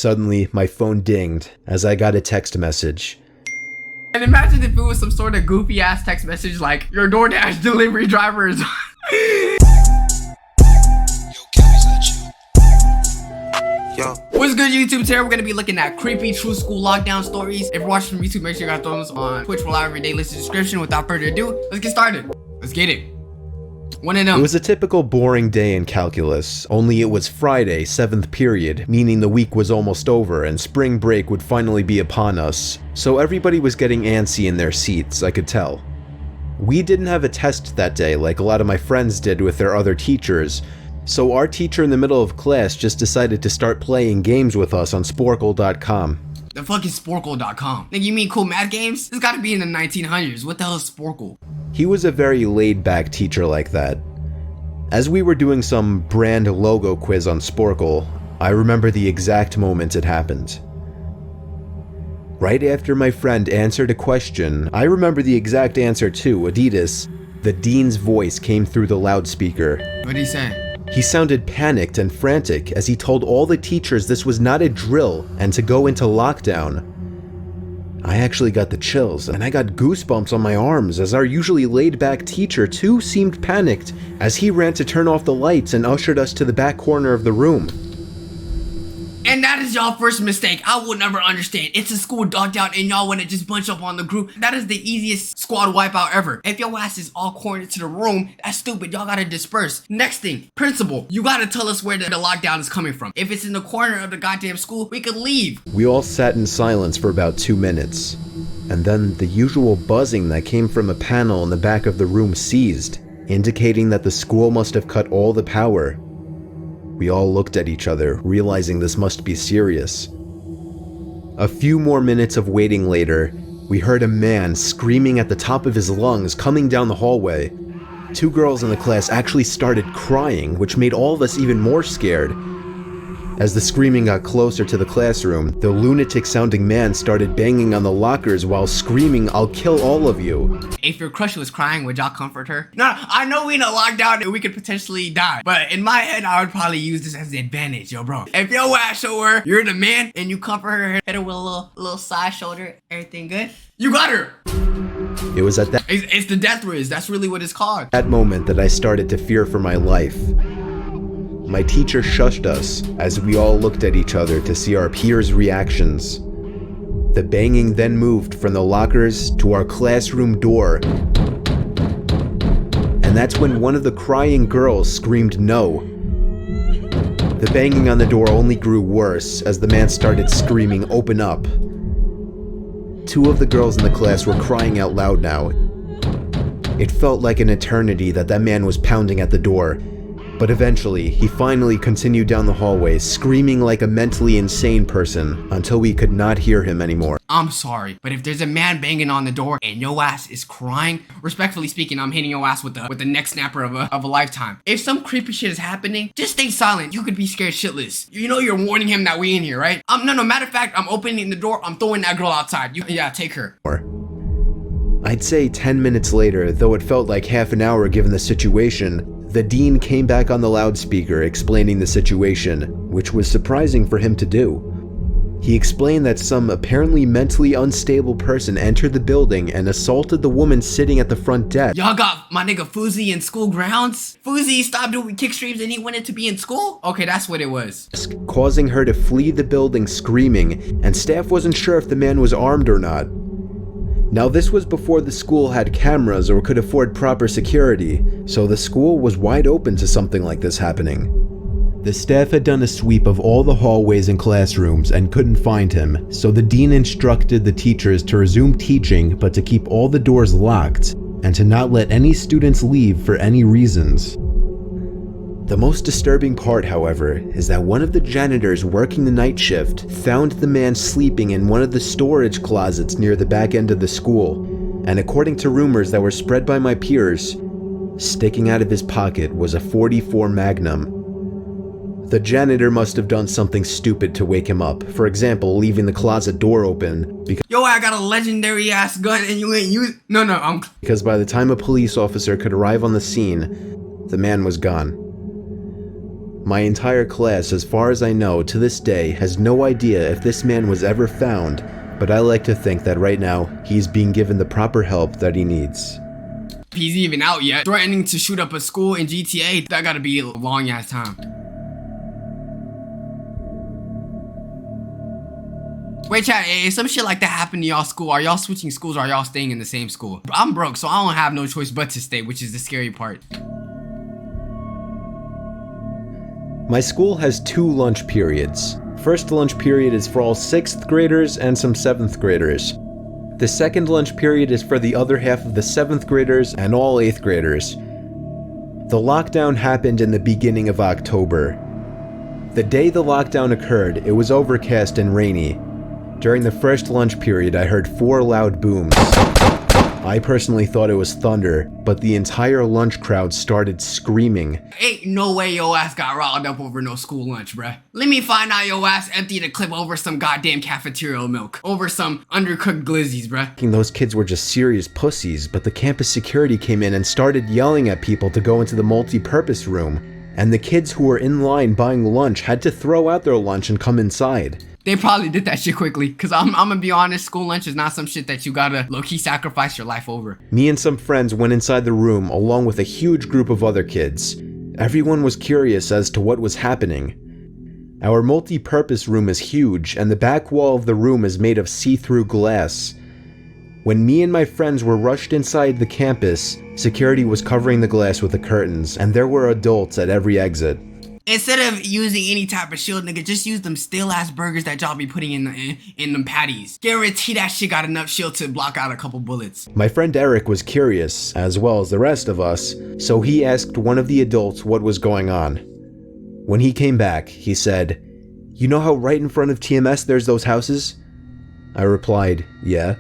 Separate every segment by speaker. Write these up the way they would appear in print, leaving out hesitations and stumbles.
Speaker 1: Suddenly, my phone dinged as I got a text message.
Speaker 2: And imagine if it was some sort of goofy ass text message like, your DoorDash delivery driver is
Speaker 3: Yo.
Speaker 2: What's good, YouTube? Today we're gonna be looking at creepy true school lockdown stories. If you're watching from YouTube, make sure you got thumbs on Twitch, will every day list in the description. Without further ado, let's get started. Let's get it. One of them.
Speaker 1: It was a typical boring day in calculus, only it was Friday, 7th period, meaning the week was almost over and spring break would finally be upon us. So everybody was getting antsy in their seats, I could tell. We didn't have a test that day like a lot of my friends did with their other teachers, so our teacher in the middle of class just decided to start playing games with us on Sporkle.com.
Speaker 2: The fuck is Sporkle.com? Nigga, you mean cool math games? This gotta be in the 1900s. What the hell is Sporkle?
Speaker 1: He was a very laid-back teacher like that. As we were doing some brand logo quiz on Sporkle, I remember the exact moment it happened. Right after my friend answered a question, I remember the exact answer too, Adidas. The dean's voice came through the loudspeaker.
Speaker 2: What'd he say?
Speaker 1: He sounded panicked and frantic as he told all the teachers this was not a drill and to go into lockdown. I actually got the chills and I got goosebumps on my arms as our usually laid-back teacher too seemed panicked as he ran to turn off the lights and ushered us to the back corner of the room.
Speaker 2: And that is y'all first mistake. I will never understand. It's a school lockdown and y'all wanna just bunch up on the group. That is the easiest squad wipeout ever. If your ass is all cornered to the room, that's stupid. Y'all gotta disperse. Next thing, principal, you gotta tell us where the lockdown is coming from. If it's in the corner of the goddamn school, we could leave.
Speaker 1: We all sat in silence for about 2 minutes, and then the usual buzzing that came from a panel in the back of the room ceased, indicating that the school must have cut all the power. We all looked at each other, realizing this must be serious. A few more minutes of waiting later, we heard a man screaming at the top of his lungs coming down the hallway. 2 girls in the class actually started crying, which made all of us even more scared. As the screaming got closer to the classroom, the lunatic-sounding man started banging on the lockers while screaming, "I'll kill all of you."
Speaker 2: If your crush was crying, would y'all comfort her? No, I know we in a lockdown and we could potentially die, but in my head, I would probably use this as the advantage, yo, bro. If your ass show her, you're the man, and you comfort her, hit her with a little side shoulder, everything good, you got her.
Speaker 1: It was at
Speaker 2: It's the death riz. That's really what it's called.
Speaker 1: that moment that I started to fear for my life. My teacher shushed us as we all looked at each other to see our peers' reactions. The banging then moved from the lockers to our classroom door. And that's when one of the crying girls screamed no. The banging on the door only grew worse as the man started screaming, "Open up." 2 of the girls in the class were crying out loud now. It felt like an eternity that man was pounding at the door. But eventually, he finally continued down the hallway, screaming like a mentally insane person until we could not hear him anymore.
Speaker 2: I'm sorry, but if there's a man banging on the door and your ass is crying, respectfully speaking, I'm hitting your ass with the neck snapper of a lifetime. If some creepy shit is happening, just stay silent. You could be scared shitless. You know you're warning him that we in here, right? No, matter of fact, I'm opening the door. I'm throwing that girl outside. Yeah, take her.
Speaker 1: I'd say 10 minutes later, though it felt like half an hour given the situation, the dean came back on the loudspeaker explaining the situation, which was surprising for him to do. He explained that some apparently mentally unstable person entered the building and assaulted the woman sitting at the front desk.
Speaker 2: Y'all got my nigga Fousey in school grounds? Fousey stopped doing kick streams and he wanted to be in school? Okay, that's what it was.
Speaker 1: Causing her to flee the building screaming, and staff wasn't sure if the man was armed or not. Now this was before the school had cameras or could afford proper security, so the school was wide open to something like this happening. The staff had done a sweep of all the hallways and classrooms and couldn't find him, so the dean instructed the teachers to resume teaching but to keep all the doors locked and to not let any students leave for any reasons. The most disturbing part, however, is that one of the janitors working the night shift found the man sleeping in one of the storage closets near the back end of the school, and according to rumors that were spread by my peers, sticking out of his pocket was a .44 Magnum. The janitor must have done something stupid to wake him up, for example, leaving the closet door open
Speaker 2: Yo, I got a legendary ass gun and you ain't use. No,
Speaker 1: because by the time a police officer could arrive on the scene, the man was gone. My entire class, as far as I know, to this day, has no idea if this man was ever found, but I like to think that right now, he's being given the proper help that he needs.
Speaker 2: If he's even out yet, threatening to shoot up a school in GTA, that gotta be a long ass time. Wait, chat, if some shit like that happened to y'all school, are y'all switching schools or are y'all staying in the same school? I'm broke, so I don't have no choice but to stay, which is the scary part.
Speaker 1: My school has 2 lunch periods. First lunch period is for all 6th graders and some 7th graders. The second lunch period is for the other half of the 7th graders and all 8th graders. The lockdown happened in the beginning of October. The day the lockdown occurred, it was overcast and rainy. During the first lunch period, I heard 4 loud booms. I personally thought it was thunder, but the entire lunch crowd started screaming.
Speaker 2: Ain't no way your ass got riled up over no school lunch, bruh. Let me find out your ass emptied a clip over some goddamn cafeteria milk. Over some undercooked glizzies, bruh.
Speaker 1: Those kids were just serious pussies, but the campus security came in and started yelling at people to go into the multi-purpose room. And the kids who were in line buying lunch had to throw out their lunch and come inside.
Speaker 2: They probably did that shit quickly, cause I'm gonna be honest, school lunch is not some shit that you gotta low-key sacrifice your life over.
Speaker 1: Me and some friends went inside the room along with a huge group of other kids. Everyone was curious as to what was happening. Our multi-purpose room is huge, and the back wall of the room is made of see-through glass. When me and my friends were rushed inside the campus, security was covering the glass with the curtains, and there were adults at every exit.
Speaker 2: Instead of using any type of shield, nigga, just use them still-ass burgers that y'all be putting in them patties. Guarantee that shit got enough shield to block out a couple bullets.
Speaker 1: My friend Eric was curious, as well as the rest of us, so he asked one of the adults what was going on. When he came back, he said, "You know how right in front of TMS there's those houses?" I replied, "Yeah."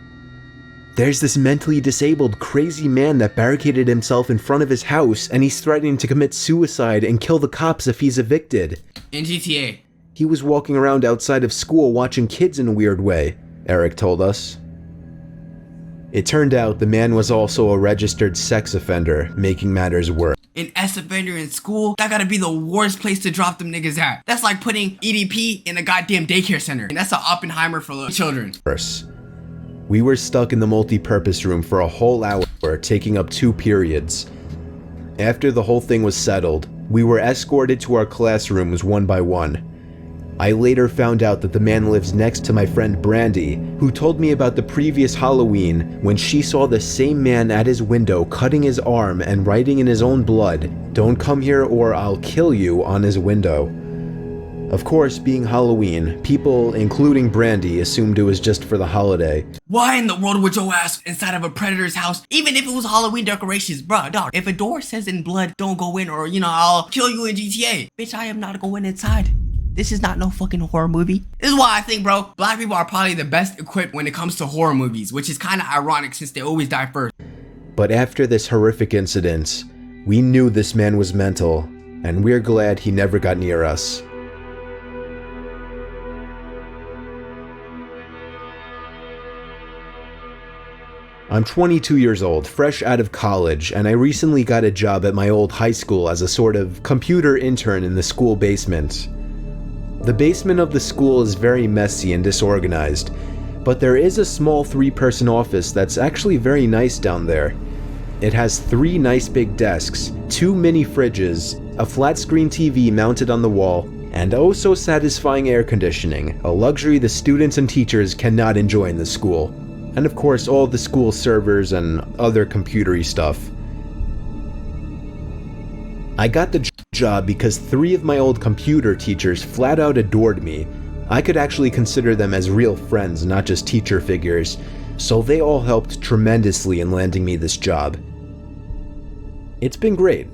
Speaker 1: "There's this mentally disabled, crazy man that barricaded himself in front of his house, and he's threatening to commit suicide and kill the cops if he's evicted."
Speaker 2: In GTA.
Speaker 1: "He was walking around outside of school watching kids in a weird way," Eric told us. It turned out the man was also a registered sex offender, making matters worse.
Speaker 2: An S-offender in school? That gotta be the worst place to drop them niggas at. That's like putting EDP in a goddamn daycare center. And that's an Oppenheimer for little children.
Speaker 1: We were stuck in the multi-purpose room for a whole hour, taking up 2 periods. After the whole thing was settled, we were escorted to our classrooms one by one. I later found out that the man lives next to my friend Brandy, who told me about the previous Halloween when she saw the same man at his window cutting his arm and writing in his own blood, "Don't come here or I'll kill you," on his window. Of course, being Halloween, people, including Brandy, assumed it was just for the holiday.
Speaker 2: Why in the world would your ass inside of a predator's house, even if it was Halloween decorations? Bruh, dog, if a door says in blood, don't go in, or, I'll kill you in GTA. Bitch, I am not going inside. This is not no fucking horror movie. This is why I think, bro, black people are probably the best equipped when it comes to horror movies, which is kind of ironic since they always die first.
Speaker 1: But after this horrific incident, we knew this man was mental, and we're glad he never got near us. I'm 22 years old, fresh out of college, and I recently got a job at my old high school as a sort of computer intern in the school basement. The basement of the school is very messy and disorganized, but there is a small 3-person office that's actually very nice down there. It has 3 nice big desks, 2 mini fridges, a flat screen TV mounted on the wall, and oh so satisfying air conditioning, a luxury the students and teachers cannot enjoy in the school. And of course, all the school servers and other computery stuff. I got the job because 3 of my old computer teachers flat out adored me. I could actually consider them as real friends, not just teacher figures, so they all helped tremendously in landing me this job. It's been great,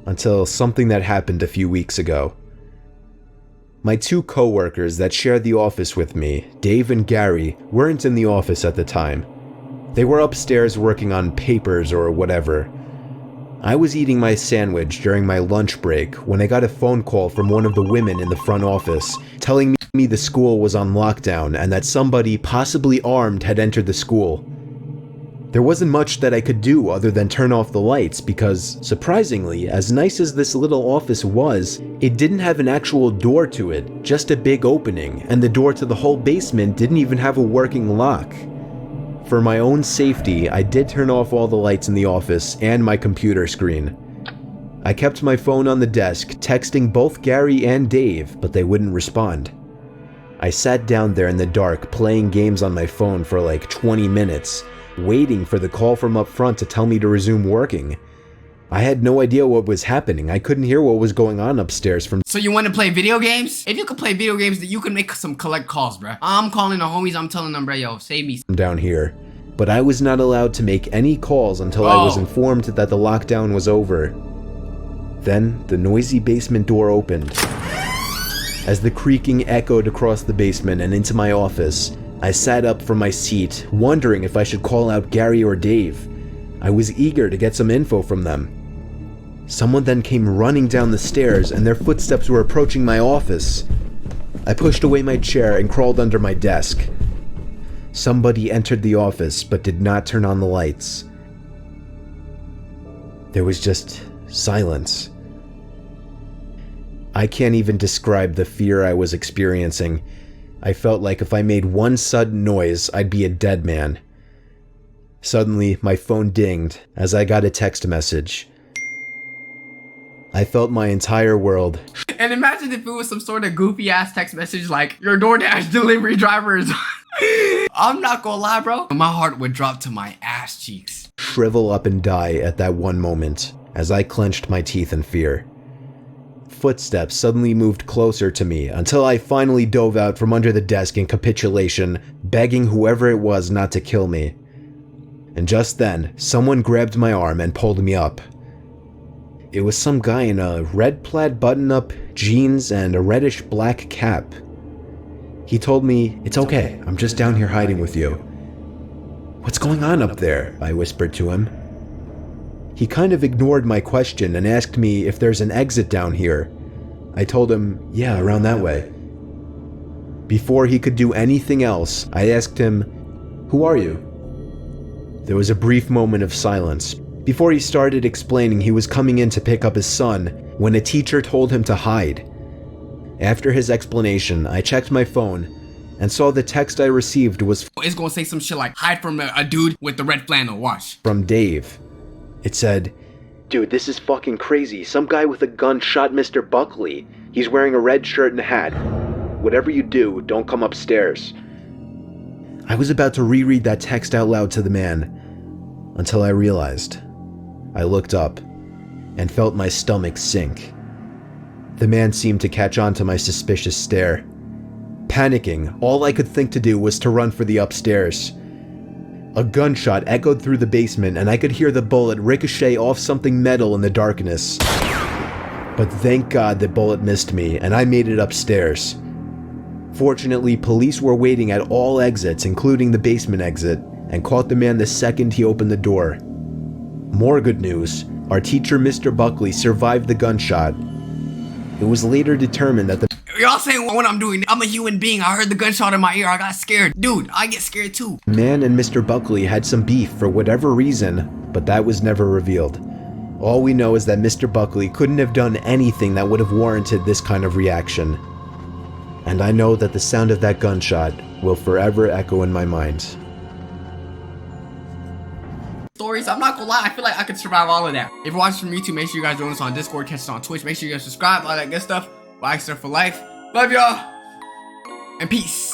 Speaker 1: until something that happened a few weeks ago. My 2 co-workers that shared the office with me, Dave and Gary, weren't in the office at the time. They were upstairs working on papers or whatever. I was eating my sandwich during my lunch break when I got a phone call from one of the women in the front office telling me the school was on lockdown and that somebody, possibly armed, had entered the school. There wasn't much that I could do other than turn off the lights because, surprisingly, as nice as this little office was, it didn't have an actual door to it, just a big opening, and the door to the whole basement didn't even have a working lock. For my own safety, I did turn off all the lights in the office and my computer screen. I kept my phone on the desk, texting both Gary and Dave, but they wouldn't respond. I sat down there in the dark, playing games on my phone for like 20 minutes, waiting for the call from up front to tell me to resume working. I had no idea what was happening. I couldn't hear what was going on upstairs from—
Speaker 2: So you want to play video games? If you could play video games, then you can make some collect calls, bruh. I'm calling the homies, I'm telling them, bruh, yo, save me.
Speaker 1: down here. But I was not allowed to make any calls until I was informed that the lockdown was over. Then, the noisy basement door opened. As the creaking echoed across the basement and into my office, I sat up from my seat, wondering if I should call out Gary or Dave. I was eager to get some info from them. Someone then came running down the stairs, and their footsteps were approaching my office. I pushed away my chair and crawled under my desk. Somebody entered the office, but did not turn on the lights. There was just silence. I can't even describe the fear I was experiencing. I felt like if I made one sudden noise, I'd be a dead man. Suddenly, my phone dinged as I got a text message. I felt my entire world.
Speaker 2: And imagine if it was some sort of goofy ass text message like, your DoorDash delivery driver is... I'm not gonna lie, bro. My heart would drop to my ass cheeks.
Speaker 1: Shrivel up and die at that one moment as I clenched my teeth in fear. Footsteps suddenly moved closer to me until I finally dove out from under the desk in capitulation, begging whoever it was not to kill me. And just then, someone grabbed my arm and pulled me up. It was some guy in a red plaid button-up, jeans, and a reddish-black cap. He told me, "It's okay, I'm just down here hiding with you." "What's going on up there?" I whispered to him. He kind of ignored my question and asked me if there's an exit down here. I told him, "Yeah, around that way." Before he could do anything else, I asked him, "Who are you?" There was a brief moment of silence before he started explaining he was coming in to pick up his son when a teacher told him to hide. After his explanation, I checked my phone and saw the text I received was
Speaker 2: It's gonna say some shit like, hide from a dude with the red flannel, watch.
Speaker 1: from Dave. It said, "Dude, this is fucking crazy. Some guy with a gun shot Mr. Buckley. He's wearing a red shirt and a hat. Whatever you do, don't come upstairs." I was about to reread that text out loud to the man until I realized. I looked up and felt my stomach sink. The man seemed to catch on to my suspicious stare. Panicking, all I could think to do was to run for the upstairs. A gunshot echoed through the basement and I could hear the bullet ricochet off something metal in the darkness. But thank God the bullet missed me and I made it upstairs. Fortunately, police were waiting at all exits, including the basement exit, and caught the man the second he opened the door. More good news, our teacher Mr. Buckley survived the gunshot. It was later determined that the
Speaker 2: Y'all saying what I'm doing? I'm a human being. I heard the gunshot in my ear. I got scared. Dude, I get scared too.
Speaker 1: man and Mr. Buckley had some beef for whatever reason, but that was never revealed. All we know is that Mr. Buckley couldn't have done anything that would have warranted this kind of reaction. And I know that the sound of that gunshot will forever echo in my mind.
Speaker 2: Stories, I'm not gonna lie, I feel like I could survive all of that. If you're watching from YouTube, make sure you guys join us on Discord, catch us on Twitch, make sure you guys subscribe, all that good stuff. Like, for life. Love y'all, and peace.